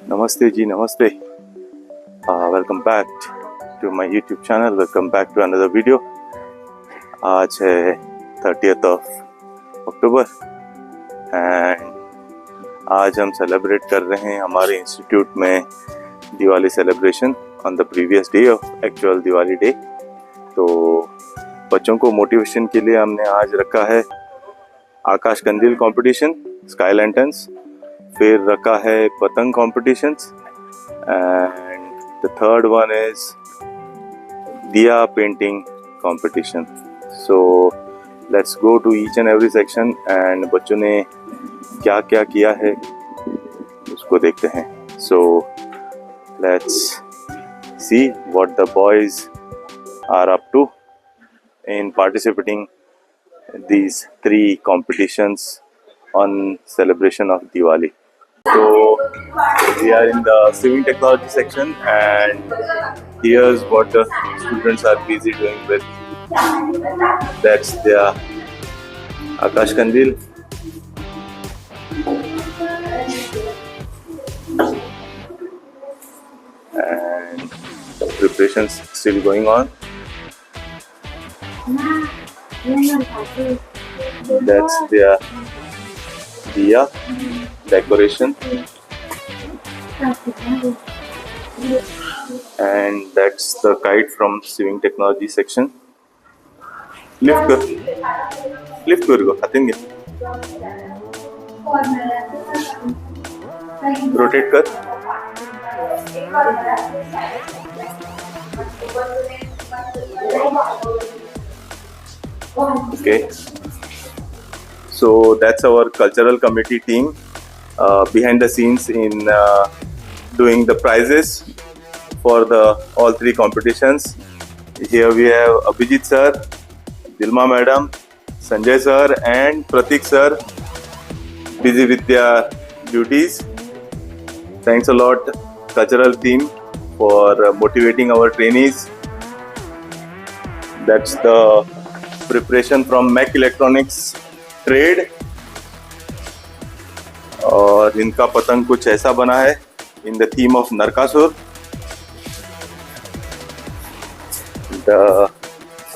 Namaste ji, namaste. Welcome back to my YouTube channel. Welcome back to another video. आज है 30th of October and आज हम celebrate कर रहे हैं हमारे इंस्टीट्यूट में Diwali celebration on the previous day of actual Diwali day. तो बच्चों को मोटिवेशन के लिए हमने आज रखा है आकाश कंदील कंपटीशन, स्काई लैंटर्न्स, फिर रखा है पतंग competitions and the third one is दिया painting competition. So let's go to each and every section and बच्चों ने क्या क्या किया है उसको देखते हैं। So let's see what the boys are up to in participating these three competitions on celebration of Diwali. So we are in the swimming technology section and here's what the students are busy doing with. That's their Akash Kandil. And the preparations still going on. That's their diya decoration and that's the kite from swimming technology section. Lift कर हाथीन घे, rotate कर। Okay, so that's our cultural committee team behind the scenes in doing the prizes for the all three competitions. Here we have Abhijit sir, Dilma madam, Sanjay sir and Pratik sir busy with their duties. Thanks a lot cultural team for motivating our trainees. That's the preparation from mech electronics trade और इनका पतंग कुछ ऐसा बना है in the theme of Narakasur. The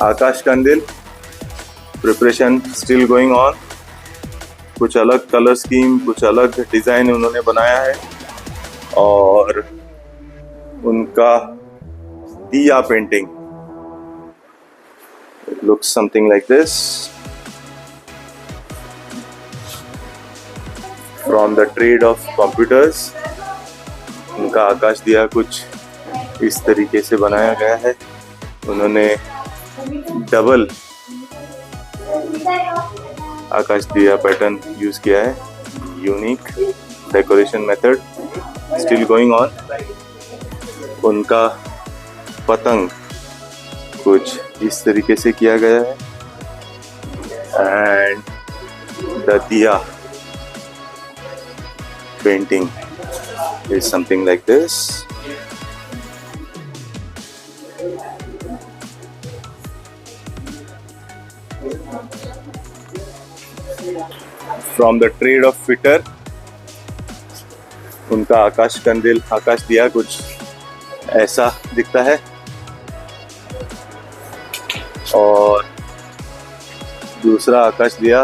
akash kandil preparation still going on. कुछ अलग colour scheme, कुछ अलग डिजाइन उन्होंने बनाया है और उनका दिया painting it looks something like this from the trade of computers. उनका आकाश दिया कुछ इस तरीके से बनाया गया है। उन्होंने डबल आकाश दिया पैटर्न यूज किया है। Unique decoration method still going on. उनका पतंग कुछ इस तरीके से किया गया है and the diya painting is something like this. From the trade off fitter उनका आकाश कंदिल, आकाश दिया कुछ ऐसा दिखता है और दूसरा आकाश दिया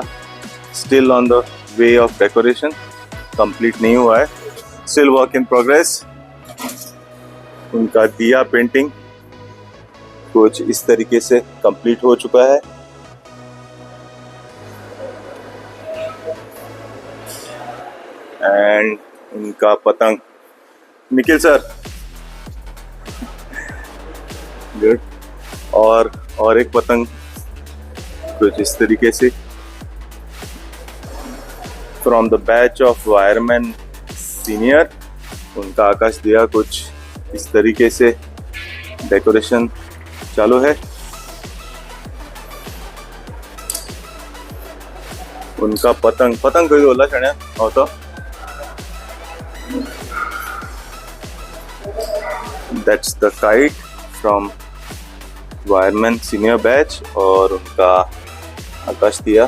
still on the way of decoration, complete नहीं हुआ है, स्टिल वर्क इन प्रोग्रेस। उनका दिया पेंटिंग कुछ इस तरीके से कंप्लीट हो चुका है एंड उनका पतंग निखिल सर गुड और एक पतंग कुछ इस तरीके से from the batch of wireman senior. उनका आकाश दिया कुछ इस तरीके से डेकोरेशन चालू है। उनका पतंग कोई बोला छण्या हो तो that's the kite from wireman senior batch और उनका आकाश दिया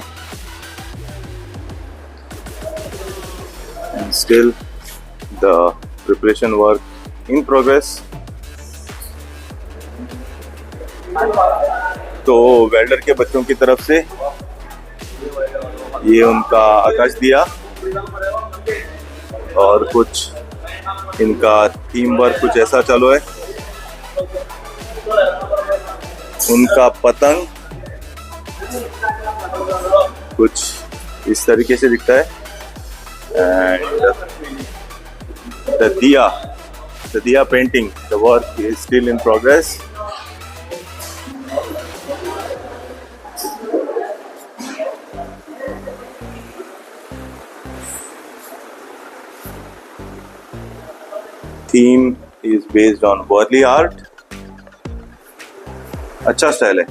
and still the preparation work in progress. तो वेल्डर के बच्चों की तरफ से ये उनका आकाश दिया और कुछ इनका थीम वर्क कुछ ऐसा चालू है। उनका पतंग कुछ इस तरीके से दिखता है and the diya painting, the work is still in progress. Theme is based on Warli art. अच्छा स्टाइल है।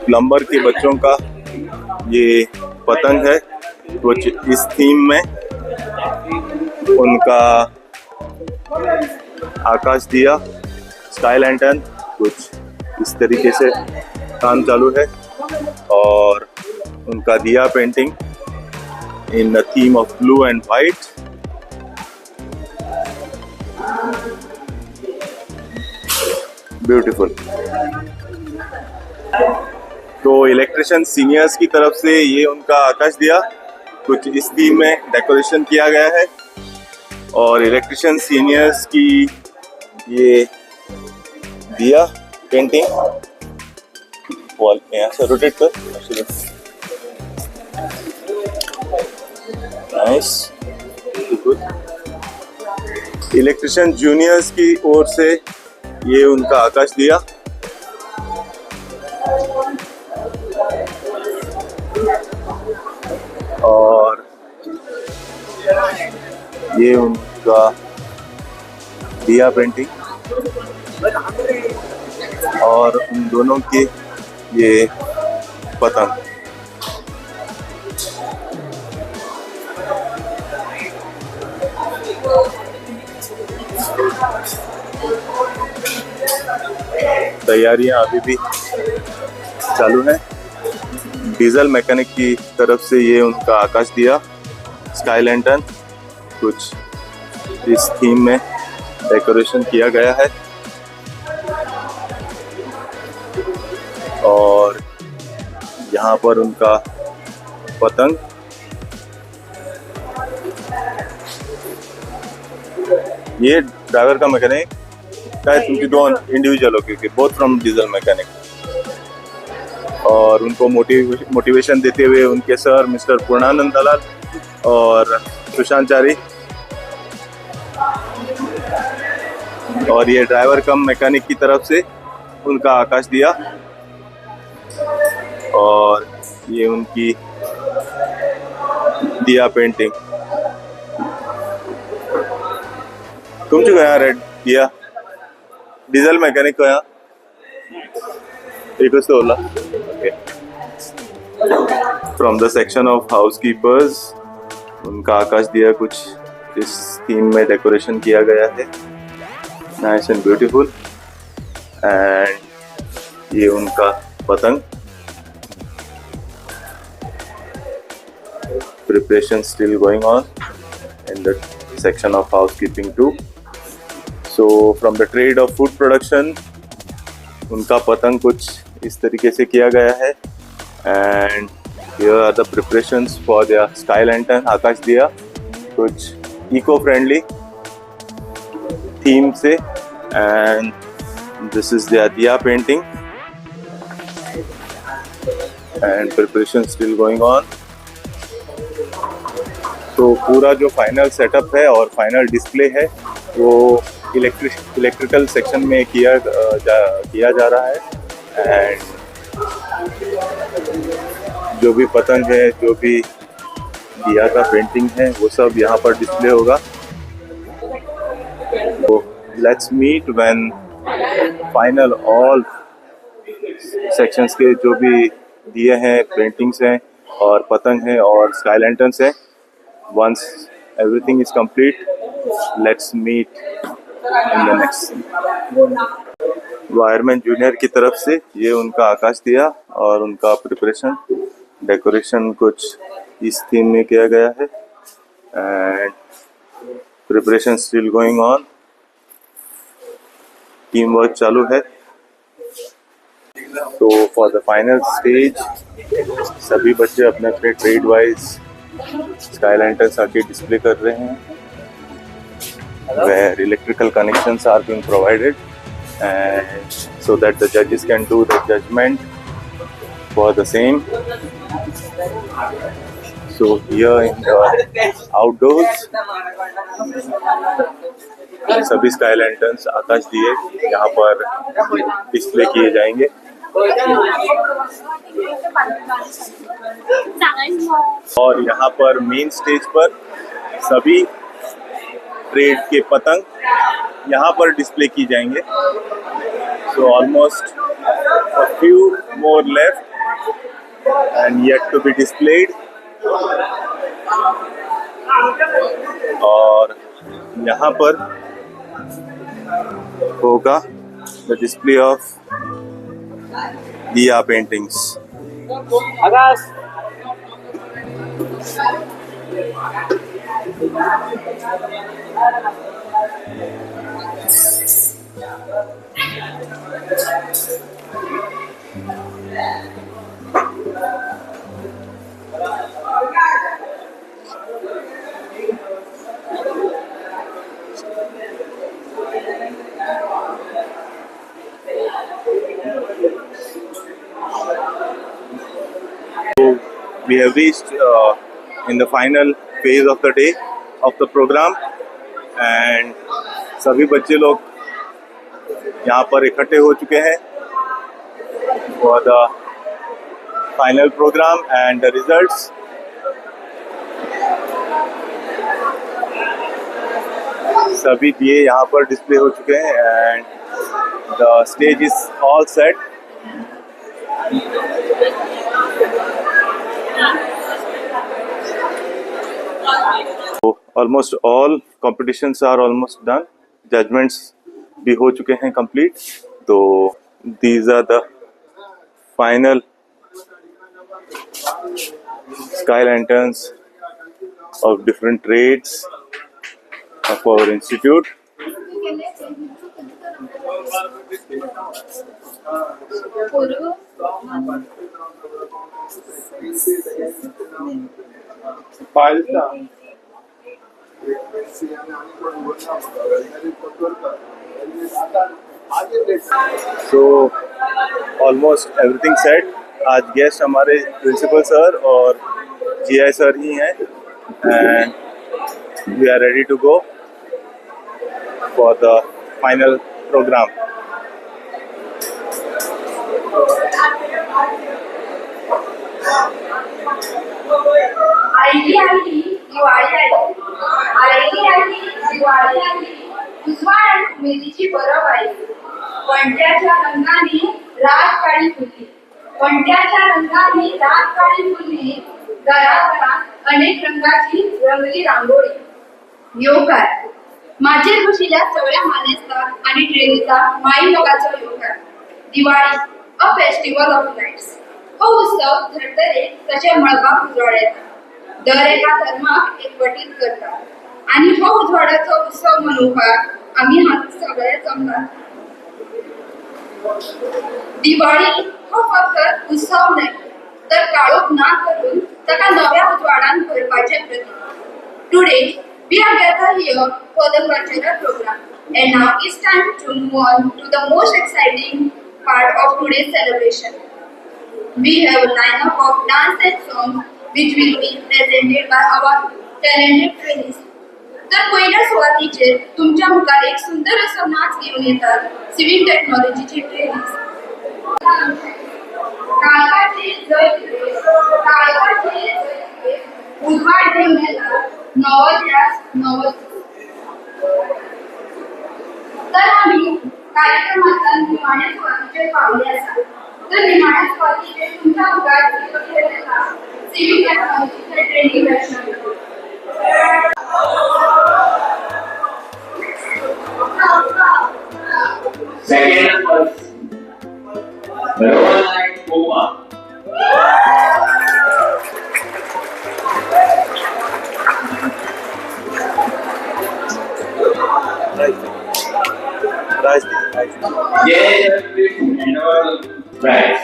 प्लम्बर के बच्चों का ये पतंग है कुछ इस थीम में। उनका आकाश दिया, स्काई लैंटर्न कुछ इस तरीके से काम चालू है और उनका दिया painting in the theme of blue and white. Beautiful. तो इलेक्ट्रिशियन सीनियर्स की तरफ से ये उनका आकाश दिया कुछ इस थीम में डेकोरेशन किया गया है और इलेक्ट्रिशियन सीनियर्स की ये दिया पेंटिंग वॉल में यहाँ से रोटेट कर। नाइस। इलेक्ट्रिशियन जूनियर्स की ओर से ये उनका आकाश दिया और ये उनका दिया पेंटिंग और उन दोनों के ये पतंग। तैयारियां अभी भी चालू है। डीजल मैकेनिक की तरफ से ये उनका आकाश दिया, स्काई लैंटर्न कुछ इस थीम में डेकोरेशन किया गया है और यहाँ पर उनका पतंग। ये ड्राइवर का मैकेनिक शायद उनकी दो इंडिविजुअल होगी कि बोथ फ्रॉम डीजल मैकेनिक और उनको मोटिवेशन देते हुए उनके सर मिस्टर पूर्णानंद दलाल और सुशांत-चारी और ये ड्राइवर कम मैकेनिक की तरफ से उनका आकाश दिया और ये उनकी दिया पेंटिंग। तुम जो यहाँ रेड दिया डीजल मैकेनिक को यहाँ एक होला फ्रॉम द सेक्शन ऑफ हाउसकीपर्स उनका आकाश दिया कुछ इस थीम में डेकोरेशन किया गया है। Nice and beautiful. एंड ये उनका पतंग। Preparation still going on in the section of housekeeping too. So from the trade of food production उनका पतंग कुछ इस तरीके से किया गया है and here are the preparations for their sky lantern आकाश दिया कुछ eco friendly theme से and this is their diya painting and preparation still going on. तो पूरा जो फाइनल सेटअप है और फाइनल डिस्प्ले है वो इलेक्ट्रिकल सेक्शन में किया जा रहा है एंड जो भी पतंग है जो भी दिया का पेंटिंग है वो सब यहाँ पर डिस्प्ले होगा। तो let's meet when final all sections के जो भी दिए हैं पेंटिंग्स हैं और पतंग है और स्काई लैंटर्न्स हैं। Once everything is complete, let's meet in the next. Wireman junior की तरफ से ये उनका आकाश दिया और उनका प्रिपरेशन डेकोरेशन कुछ इस थीम में किया गया है and preparation still going on. Teamwork चालू है. So for the final stage, सभी बच्चे अपने अपने ट्रेड वाइज स्काई लैंटर्न्स आके डिस्प्ले कर रहे हैं, where electrical connections are being provided, and so that the judges can do the judgment for the same. So here in the outdoors, सभी sky lanterns आकाश दिए यहाँ पर डिस्प्ले किए जाएंगे. और यहाँ पर मेन स्टेज पर सभी ट्रेड के पतंग यहाँ पर डिस्प्ले की जाएंगे. So almost a few more left and yet to be displayed. और यहाँ पर होगा the display of दिया paintings. We have reached in the final phase of the day of the program, and सभी बच्चे लोग यहाँ पर इकट्ठे हो चुके हैं for the final program and the results. सभी दिए यहाँ पर डिस्प्ले हो चुके हैं and the stage is all set. So almost all competitions are almost done. Judgments भी हो चुके हैं complete. So these are the final sky lanterns of different trades of our institute. So almost everything set. आज guest हमारे principal sir और GI sir ही हैं, and we are ready to go for the final program. Usman मेथीची बरफ आहे. पंट्याच्या रंगाने रात काळी फुलली. पंट्याच्या रंगाने रात काळी फुलली. घराघरात अनेक रंगाची रंगली रांगोळी. योगार माझे ऋषीला सगळ्या मानेस्ता आणि ट्रेनीचा माई लोकांचा योगार. Diwali a festival of lights. हा उत्सव धडधडे तसे मळबा उजवाडायचा. दर एका धर्माक एकवटीत करतात आणि हा उजवाडाचा उत्सव मनोभाव आम्ही हात सगळे जमतात. दिवाळी हा फक्त उत्सव नाही तर काळोख ना करून त्याला नव्या उजवाडान भरपाचे प्रतीक. Today we are gathered here for the cultural program, and now it's time to move on to the most exciting part of today's celebration. We have a lineup of dance and songs which will be presented by our talented trainees. तर पहिल्या सुरुवातीचे तुमच्या मुखार एक सुंदर असा नाच घेऊन येतात सिव्हिल टेक्नॉलॉजीचे ट्रेनिंग. काळकाचे उजवाड घेऊन येतात नवद्यास नवद. तर आम्ही कार्यक्रमाचा निमाण्या सुरुवातीचे पावले असा. तर निमाण्या सुरुवातीचे तुमच्या मुखार सिव्हिल टेक्नॉलॉजीचे ट्रेनिंग दर्शवतो. Second was Roland Puma. Prize Yes, annual prize.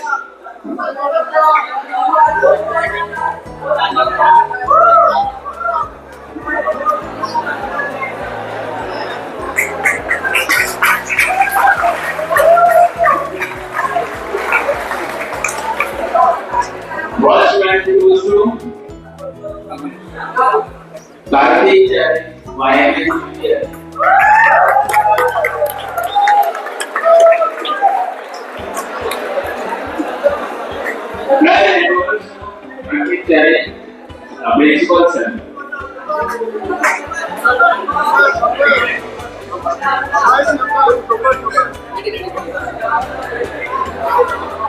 First prize goes to Karthi YMCA. Prize goes to Ankit Chare, principal son.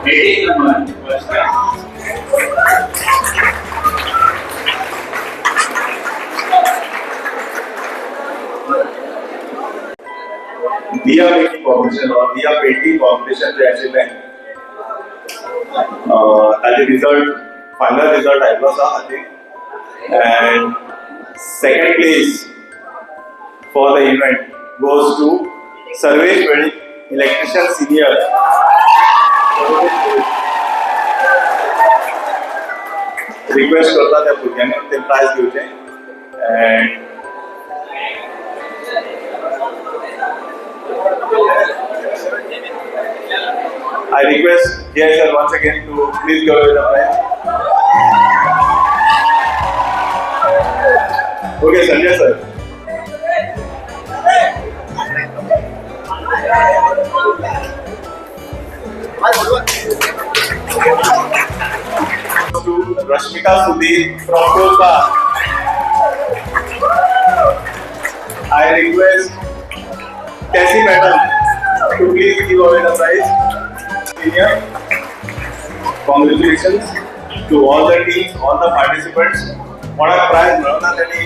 Meeting number first prize. दिया पेंटिंग कॉम्पिटिशन और दिया पेंटिंग कॉम्पिटिशन जैसे में ताजे result final result आयलो आसा I think and second place for the event goes to Sarvesh वेळी electrician senior request करता त्या भुरग्यांनी ते प्राइज दिवचे and I request Jay sir once again to please go with the prize. Okay, Sanjay sir. To Rashmika Sudhir from Kolkata. I request Cassie madam to please give away the prize. Senior, congratulations to all the teams, all the participants. What a prize, Marana Tani,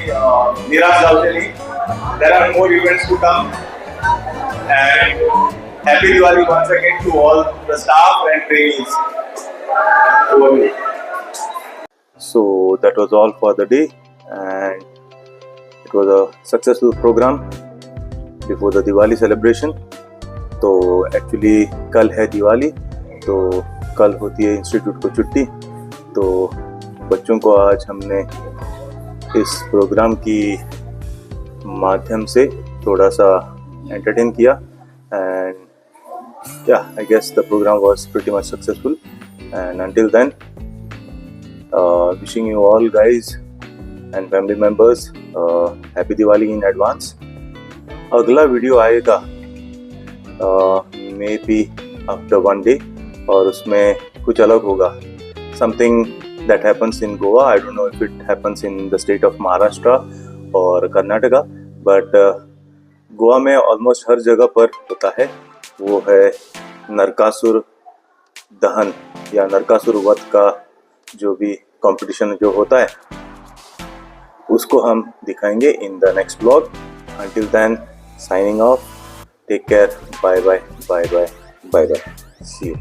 Niras Jaltani. There are more events to come. And happy Diwali once again to all the staff and trainees. So that was all for the day, and it was a successful program before the Diwali celebration. तो actually कल है दिवाली, तो कल होती है institute को छुट्टी। तो बच्चों को आज हमने इस प्रोग्राम की माध्यम से थोड़ा सा एंटरटेन किया and yeah I guess the program was pretty much successful and until then wishing you all guys and family members happy Diwali in advance. अगला वीडियो आएगा may be after one day और उसमें कुछ अलग होगा, something that happens in Goa. I don't know if it happens in the state of Maharashtra और Karnataka, but Goa में almost हर जगह पर होता है। वो है नरकासुर दहन या नरकासुर वध का जो भी कंपटीशन जो होता है उसको हम दिखाएंगे in the next blog. Until then signing off, take care, bye bye, bye bye, bye bye, see you.